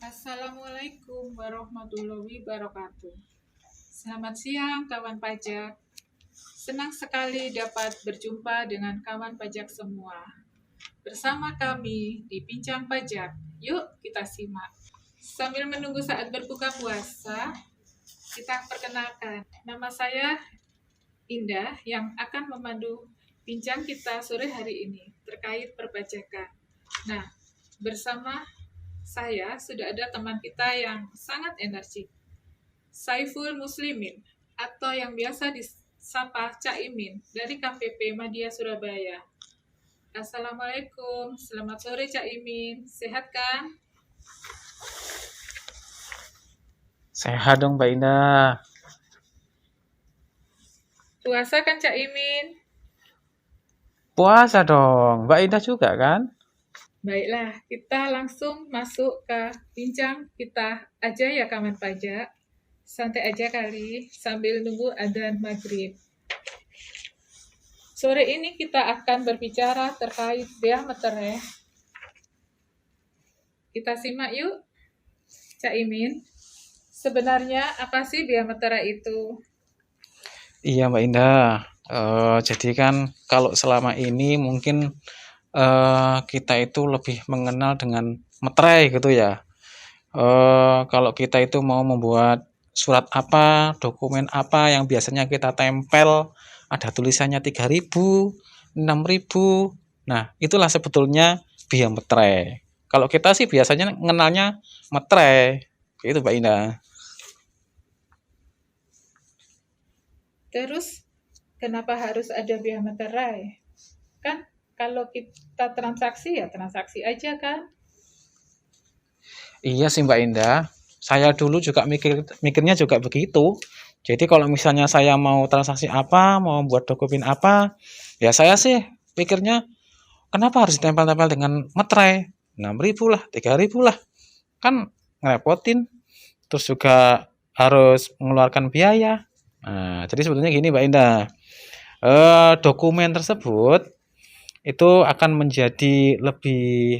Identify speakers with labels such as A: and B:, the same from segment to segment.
A: Assalamualaikum warahmatullahi wabarakatuh. Selamat siang kawan pajak. Senang sekali dapat berjumpa dengan kawan pajak semua. Bersama kami di Bincang Pajak. Yuk kita simak. Sambil menunggu saat berbuka puasa, kita perkenalkan. Nama saya Indah yang akan memandu bincang kita sore hari ini terkait perpajakan. Nah, bersama saya sudah ada teman kita yang sangat energik, Saiful Muslimin, atau yang biasa disapa Cak Imin dari KPP Madya Surabaya. Assalamualaikum, selamat sore Cak Imin, sehat kan?
B: Sehat dong Mbak Indah.
A: Puasa kan Cak Imin?
B: Puasa dong, Mbak Indah juga kan?
A: Baiklah, kita langsung masuk ke bincang kita aja ya kawan pajak. Santai aja kali sambil nunggu adzan maghrib. Sore ini kita akan berbicara terkait bea meterai. Kita simak yuk, Cak Imin. Sebenarnya apa sih bea meterai itu?
B: Iya Mbak Indah. Jadi kan kalau selama ini mungkin kita itu lebih mengenal dengan meterai gitu ya. Kalau kita itu mau membuat surat apa, dokumen apa yang biasanya kita tempel, ada tulisannya 3.000, 6.000. Nah, itulah sebetulnya bea meterai. Kalau kita sih biasanya mengenalnya meterai. Gitu Mbak Indah.
A: Terus, kenapa harus ada bea meterai? Kan kalau kita transaksi ya transaksi aja kan?
B: Iya sih Mbak Indah. Saya dulu juga mikirnya juga begitu. Jadi kalau misalnya saya mau transaksi apa, mau buat dokumen apa, ya saya sih pikirnya kenapa harus ditempel-tempel dengan materai? 6.000 lah, 3.000 lah. Kan ngerepotin. Terus juga harus mengeluarkan biaya. Nah, jadi sebetulnya gini Mbak Indah. Dokumen tersebut itu akan menjadi lebih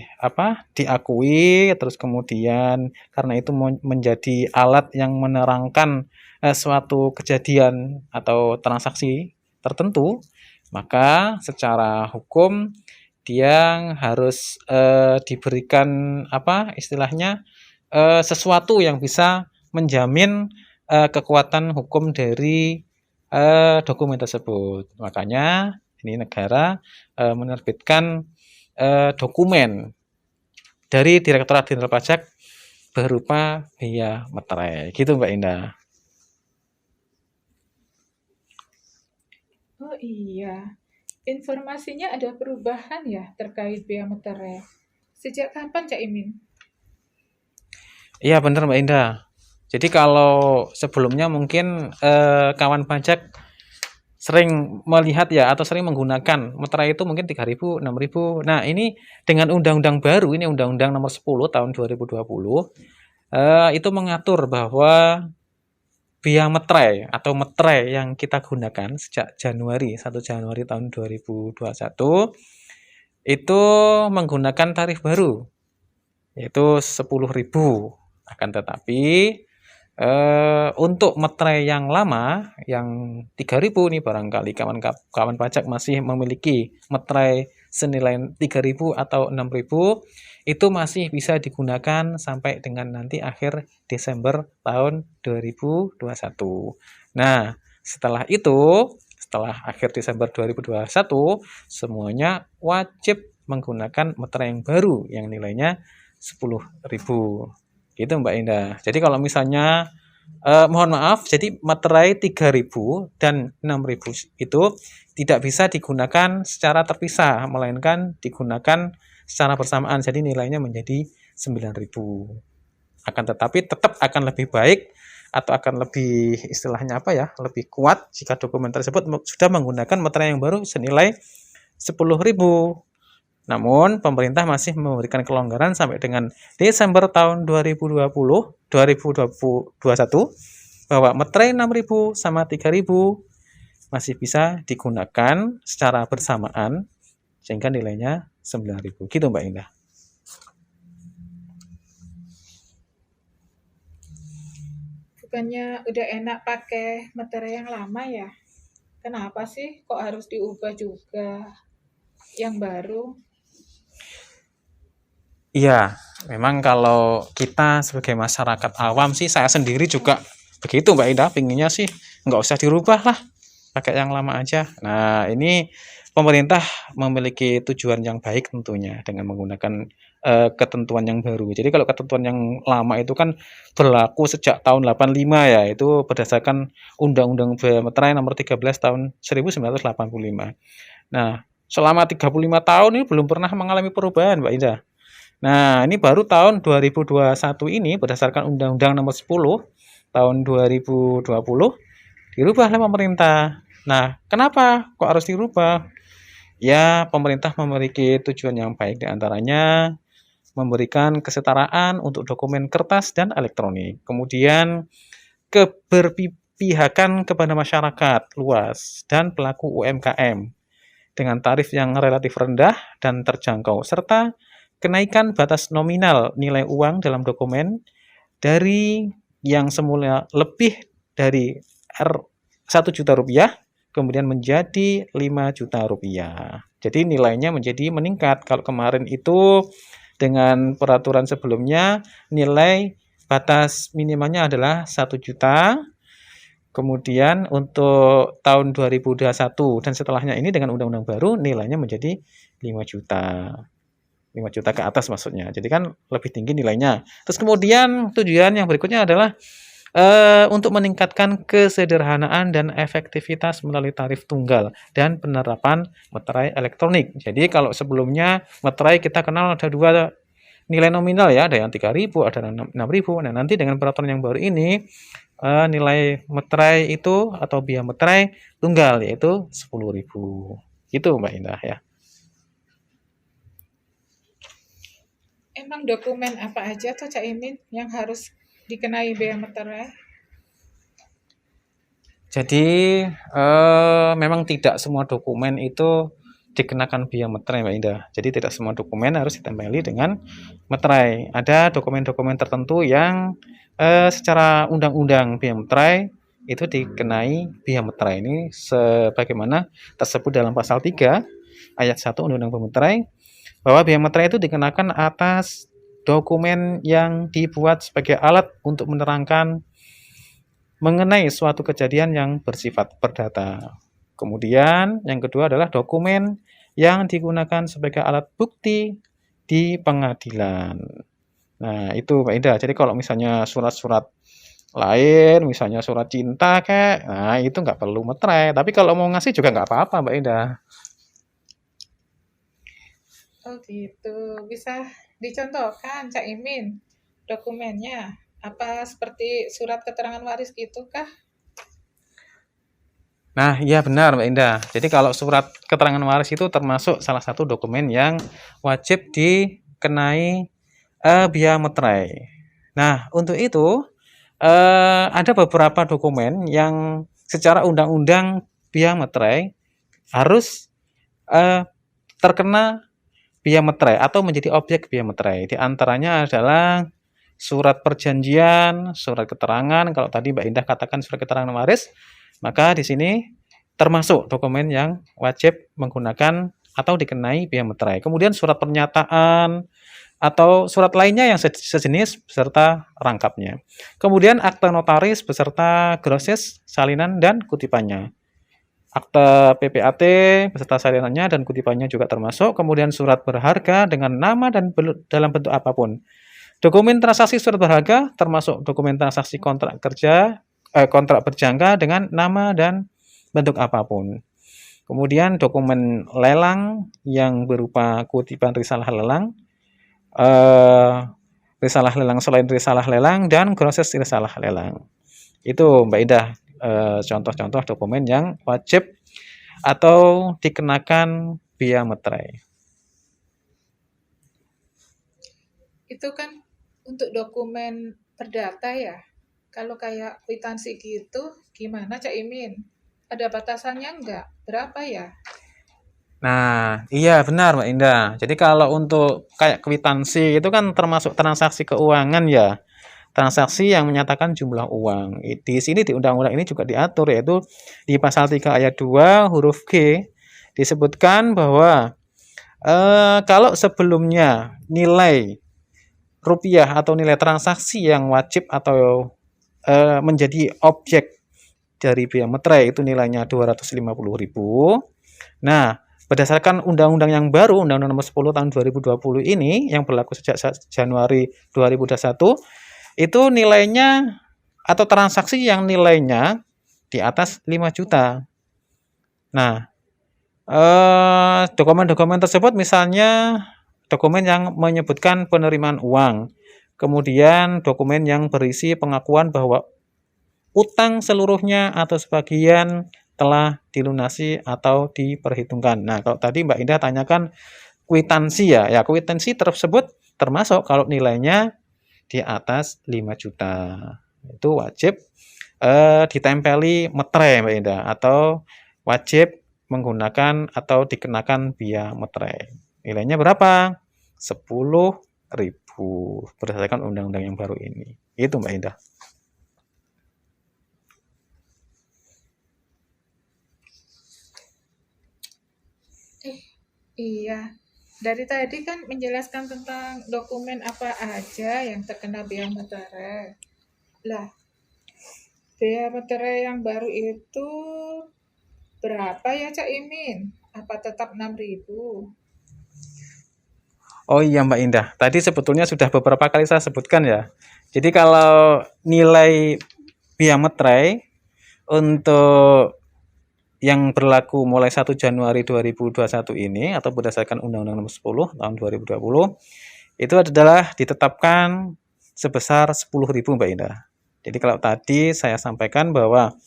B: diakui, terus kemudian karena itu menjadi alat yang menerangkan suatu kejadian atau transaksi tertentu, maka secara hukum dia harus diberikan istilahnya sesuatu yang bisa menjamin kekuatan hukum dari dokumen tersebut. Makanya ini negara menerbitkan dokumen dari Direktorat Jenderal Pajak berupa bea meterai. Gitu Mbak Indah.
A: Oh iya, informasinya ada perubahan ya terkait bea meterai. Sejak kapan Cak Imin?
B: Iya benar Mbak Indah. Jadi kalau sebelumnya mungkin kawan pajak sering melihat ya atau sering menggunakan meterai itu mungkin 3.000, 6.000. Nah, ini dengan undang-undang baru, ini Undang-Undang Nomor 10 tahun 2020, itu mengatur bahwa bea meterai atau meterai yang kita gunakan sejak Januari 1 Januari tahun 2021 itu menggunakan tarif baru yaitu 10.000. Akan tetapi untuk meterai yang lama yang 3.000 nih barangkali kawan pajak masih memiliki meterai senilai 3.000 atau 6.000 itu masih bisa digunakan sampai dengan nanti akhir Desember tahun 2021. Nah, setelah akhir Desember 2021 semuanya wajib menggunakan meterai yang baru yang nilainya 10.000. Gitu Mbak Indah. Jadi kalau misalnya mohon maaf, jadi materai 3.000 dan 6.000 itu tidak bisa digunakan secara terpisah, melainkan digunakan secara bersamaan. Jadi nilainya menjadi 9.000. Akan tetapi tetap akan lebih baik atau akan lebih istilahnya lebih kuat jika dokumen tersebut sudah menggunakan materai yang baru senilai 10.000. Namun, pemerintah masih memberikan kelonggaran sampai dengan Desember tahun 2021 bahwa meterai 6.000 sama 3.000 masih bisa digunakan secara bersamaan sehingga nilainya 9.000. Gitu Mbak Indah.
A: Bukannya udah enak pakai materai yang lama ya? Kenapa sih kok harus diubah juga yang baru?
B: Iya, memang kalau kita sebagai masyarakat awam sih, saya sendiri juga begitu Mbak Indah, pinginnya sih nggak usah dirubah lah, pakai yang lama aja. Nah, ini pemerintah memiliki tujuan yang baik tentunya dengan menggunakan ketentuan yang baru. Jadi kalau ketentuan yang lama itu kan berlaku sejak tahun 85 ya, itu berdasarkan Undang-Undang Bea Meterai Nomor 13 Tahun 1985. Nah, selama 35 tahun ini belum pernah mengalami perubahan, Mbak Indah. Nah, ini baru tahun 2021 ini berdasarkan Undang-Undang Nomor 10 Tahun 2020 dirubah oleh pemerintah. Nah, kenapa kok harus dirubah? Ya, pemerintah memiliki tujuan yang baik, di antaranya memberikan kesetaraan untuk dokumen kertas dan elektronik. Kemudian keberpihakan kepada masyarakat luas dan pelaku UMKM dengan tarif yang relatif rendah dan terjangkau, serta kenaikan batas nominal nilai uang dalam dokumen dari yang semula lebih dari Rp1.000.000 kemudian menjadi Rp5.000.000. Jadi nilainya menjadi meningkat. Kalau kemarin itu dengan peraturan sebelumnya nilai batas minimalnya adalah 1 juta. Kemudian untuk tahun 2021 dan setelahnya ini dengan undang-undang baru nilainya menjadi 5 juta. 5 juta ke atas maksudnya. Jadi kan lebih tinggi nilainya. Terus kemudian tujuan yang berikutnya adalah untuk meningkatkan kesederhanaan dan efektivitas melalui tarif tunggal dan penerapan meterai elektronik. Jadi kalau sebelumnya meterai kita kenal ada dua nilai nominal ya, ada yang 3.000, ada yang 6.000. Nah, nanti dengan peraturan yang baru ini nilai meterai itu atau biaya meterai tunggal yaitu 10.000. Itu Mbak Indah ya.
A: Emang dokumen apa aja tuh Cak Imin yang harus dikenai bea meterai?
B: Jadi memang tidak semua dokumen itu dikenakan biaya meterai Mbak Indah. Jadi tidak semua dokumen harus ditempeli dengan meterai. Ada dokumen-dokumen tertentu yang secara undang-undang biaya meterai itu dikenai biaya meterai. Ini sebagaimana tersebut dalam pasal 3 ayat 1 Undang-Undang Bea Meterai bahwa biaya meterai itu dikenakan atas dokumen yang dibuat sebagai alat untuk menerangkan mengenai suatu kejadian yang bersifat perdata. Kemudian yang kedua adalah dokumen yang digunakan sebagai alat bukti di pengadilan. Nah, itu Mbak Indah. Jadi kalau misalnya surat-surat lain, misalnya surat cinta kayak, nah itu nggak perlu meterai. Tapi kalau mau ngasih juga nggak apa-apa Mbak Indah.
A: Oh gitu. Bisa dicontohkan Cak Imin dokumennya? Apa seperti surat keterangan waris gitu kah?
B: Nah, iya benar Mbak Indah. Jadi kalau surat keterangan waris itu termasuk salah satu dokumen yang wajib dikenai biaya meterai. Nah, untuk itu ada beberapa dokumen yang secara undang-undang biaya meterai harus terkena biaya meterai atau menjadi objek biaya meterai. Di antaranya adalah surat perjanjian, surat keterangan. Kalau tadi Mbak Indah katakan surat keterangan waris, maka di sini termasuk dokumen yang wajib menggunakan atau dikenai biaya meterai. Kemudian surat pernyataan atau surat lainnya yang sejenis beserta rangkapnya. Kemudian akta notaris beserta groses, salinan, dan kutipannya. Akta PPAT beserta salinannya dan kutipannya juga termasuk. Kemudian surat berharga dengan nama dan dalam bentuk apapun. Dokumen transaksi surat berharga termasuk dokumen transaksi kontrak kerja, kontrak berjangka dengan nama dan bentuk apapun. Kemudian dokumen lelang yang berupa kutipan risalah lelang, risalah lelang selain risalah lelang, dan proses risalah lelang. Itu Mbak Indah contoh-contoh dokumen yang wajib atau dikenakan biaya meterai.
A: Itu kan untuk dokumen perdata ya. Kalau kayak kwitansi gitu, gimana Cak Imin? Ada batasannya enggak? Berapa ya?
B: Nah, iya benar Mbak Indah. Jadi kalau untuk kayak kwitansi itu kan termasuk transaksi keuangan ya. transaksi yang menyatakan jumlah uang. Di sini di undang-undang ini juga diatur, yaitu di pasal 3 ayat 2 huruf G disebutkan bahwa kalau sebelumnya nilai rupiah atau nilai transaksi yang wajib atau menjadi objek dari biaya meterai itu nilainya 250.000. Nah, berdasarkan undang-undang yang baru, Undang-Undang Nomor 10 Tahun 2020 ini yang berlaku sejak Januari 2021, itu nilainya atau transaksi yang nilainya di atas 5 juta. Nah, dokumen-dokumen tersebut misalnya dokumen yang menyebutkan penerimaan uang, kemudian dokumen yang berisi pengakuan bahwa utang seluruhnya atau sebagian telah dilunasi atau diperhitungkan. Nah, kalau tadi Mbak Indah tanyakan kwitansi ya, kwitansi tersebut termasuk kalau nilainya di atas 5 juta. Itu wajib ditempeli meterai Mbak Indah, atau wajib menggunakan atau dikenakan biaya meterai. Nilainya berapa? 10.000 berdasarkan undang-undang yang baru ini. Itu Mbak Indah.
A: Iya, dari tadi kan menjelaskan tentang dokumen apa aja yang terkena biaya meterai. Lah, biaya meterai yang baru itu berapa ya Cak Imin? Apa tetap 6.000?
B: Oh iya Mbak Indah, tadi sebetulnya sudah beberapa kali saya sebutkan ya. Jadi kalau nilai biaya meterai untuk yang berlaku mulai 1 Januari 2021 ini atau berdasarkan Undang-Undang Nomor 10 Tahun 2020 itu adalah ditetapkan sebesar 10.000 Mbak Indah. Jadi kalau tadi saya sampaikan bahwa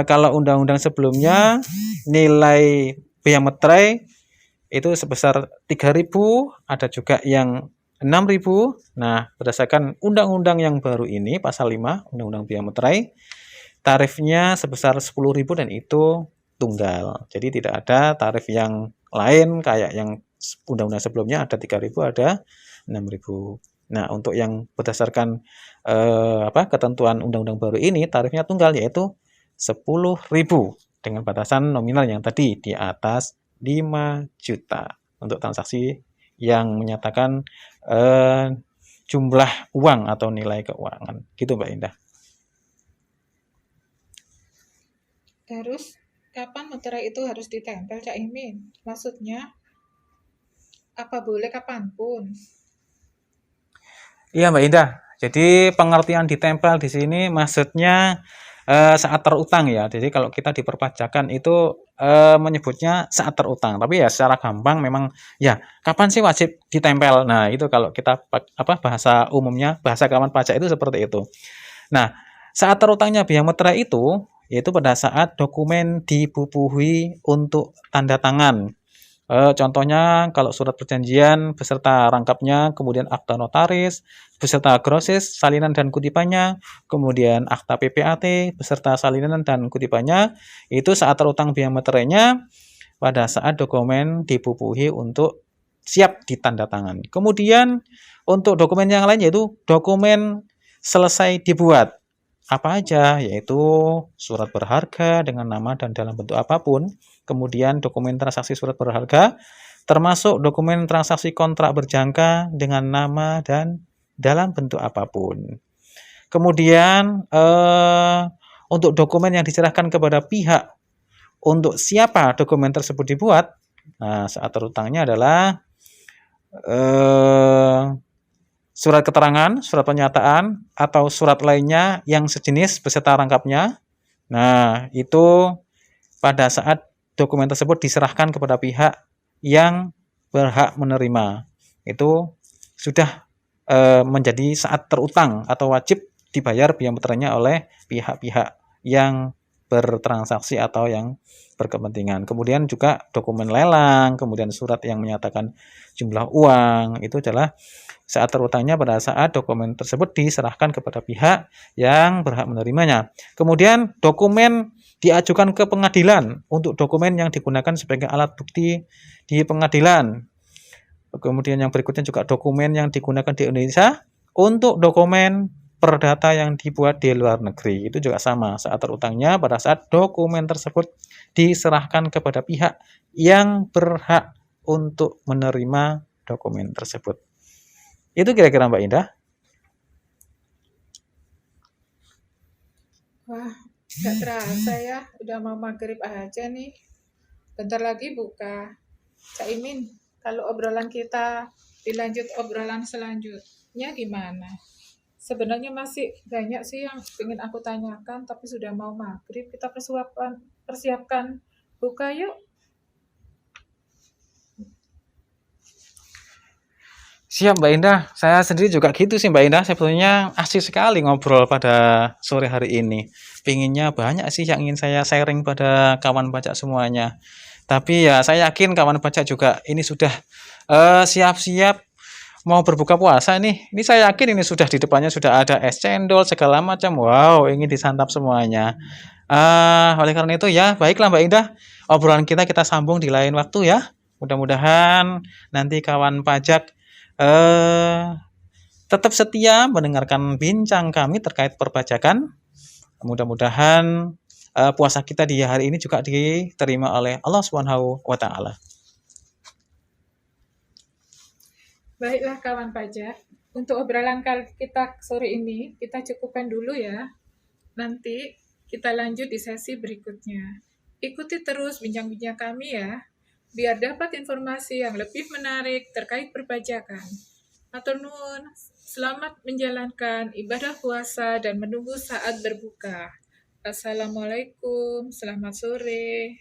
B: kalau undang-undang sebelumnya nilai biaya meterai itu sebesar 3.000, ada juga yang 6.000. Nah, berdasarkan undang-undang yang baru ini pasal 5 Undang-Undang Biaya Meterai, tarifnya sebesar 10.000 dan itu tunggal. Jadi tidak ada tarif yang lain kayak yang undang-undang sebelumnya ada 3.000, ada 6.000. Nah, untuk yang berdasarkan ketentuan undang-undang baru ini tarifnya tunggal, yaitu 10.000 dengan batasan nominal yang tadi di atas 5 juta untuk transaksi yang menyatakan jumlah uang atau nilai keuangan. Gitu Mbak Indah.
A: Terus, kapan meterai itu harus ditempel Cak Imin? Maksudnya, apa boleh kapanpun?
B: Iya Mbak Indah. Jadi pengertian ditempel di sini maksudnya saat terutang ya. Jadi kalau kita di perpajakan itu menyebutnya saat terutang. Tapi ya secara gampang memang ya kapan sih wajib ditempel. Nah, itu kalau kita bahasa umumnya, bahasa kawan pajak itu seperti itu. Nah, saat terutangnya biaya meterai itu yaitu pada saat dokumen dibubuhi untuk tanda tangan. Contohnya kalau surat perjanjian beserta rangkapnya, kemudian akta notaris beserta grosis, salinan dan kutipannya, kemudian akta PPAT beserta salinan dan kutipannya, itu saat terutang biaya meterainya pada saat dokumen dibubuhi untuk siap ditandatangan. Kemudian untuk dokumen yang lain yaitu dokumen selesai dibuat. Apa aja? Yaitu surat berharga dengan nama dan dalam bentuk apapun, kemudian dokumen transaksi surat berharga, termasuk dokumen transaksi kontrak berjangka dengan nama dan dalam bentuk apapun. Kemudian untuk dokumen yang diserahkan kepada pihak untuk siapa dokumen tersebut dibuat, nah saat terutangnya adalah surat keterangan, surat pernyataan, atau surat lainnya yang sejenis beserta rangkapnya. Nah, itu pada saat dokumen tersebut diserahkan kepada pihak yang berhak menerima. Itu sudah menjadi saat terutang atau wajib dibayar biaya meterainya oleh pihak-pihak yang bertransaksi atau yang berkepentingan. Kemudian juga dokumen lelang, kemudian surat yang menyatakan jumlah uang, itu adalah saat terutangnya pada saat dokumen tersebut diserahkan kepada pihak yang berhak menerimanya. Kemudian dokumen diajukan ke pengadilan untuk dokumen yang digunakan sebagai alat bukti di pengadilan. Kemudian yang berikutnya juga dokumen yang digunakan di Indonesia untuk dokumen perdata yang dibuat di luar negeri. Itu juga sama, saat terutangnya pada saat dokumen tersebut diserahkan kepada pihak yang berhak untuk menerima dokumen tersebut. Itu kira-kira Mbak Indah.
A: Wah, gak terasa ya, udah mau maghrib aja nih. Bentar lagi buka. Cak Imin, kalau obrolan kita dilanjut obrolan selanjutnya gimana? Sebenarnya masih banyak sih yang ingin aku tanyakan, tapi sudah mau maghrib. Kita persiapkan buka yuk.
B: Siap Mbak Indah, saya sendiri juga gitu sih Mbak Indah, sebetulnya asik sekali ngobrol pada sore hari ini. Pinginnya banyak sih yang ingin saya sharing pada kawan pajak semuanya. Tapi ya saya yakin kawan pajak juga ini sudah siap-siap mau berbuka puasa nih. Ini saya yakin ini sudah di depannya sudah ada es cendol segala macam. Wow, ingin disantap semuanya. Oleh karena itu ya, baiklah Mbak Indah, obrolan kita sambung di lain waktu ya. Mudah-mudahan nanti kawan pajak tetap setia mendengarkan bincang kami terkait perpajakan. Mudah-mudahan puasa kita di hari ini juga diterima oleh Allah Subhanahu wa taala.
A: Baiklah kawan pajak, untuk obrolan kita sore ini kita cukupkan dulu ya. Nanti kita lanjut di sesi berikutnya. Ikuti terus bincang-bincang kami ya, biar dapat informasi yang lebih menarik terkait perpajakan. Matur nuwun, selamat menjalankan ibadah puasa dan menunggu saat berbuka. Assalamualaikum, selamat sore.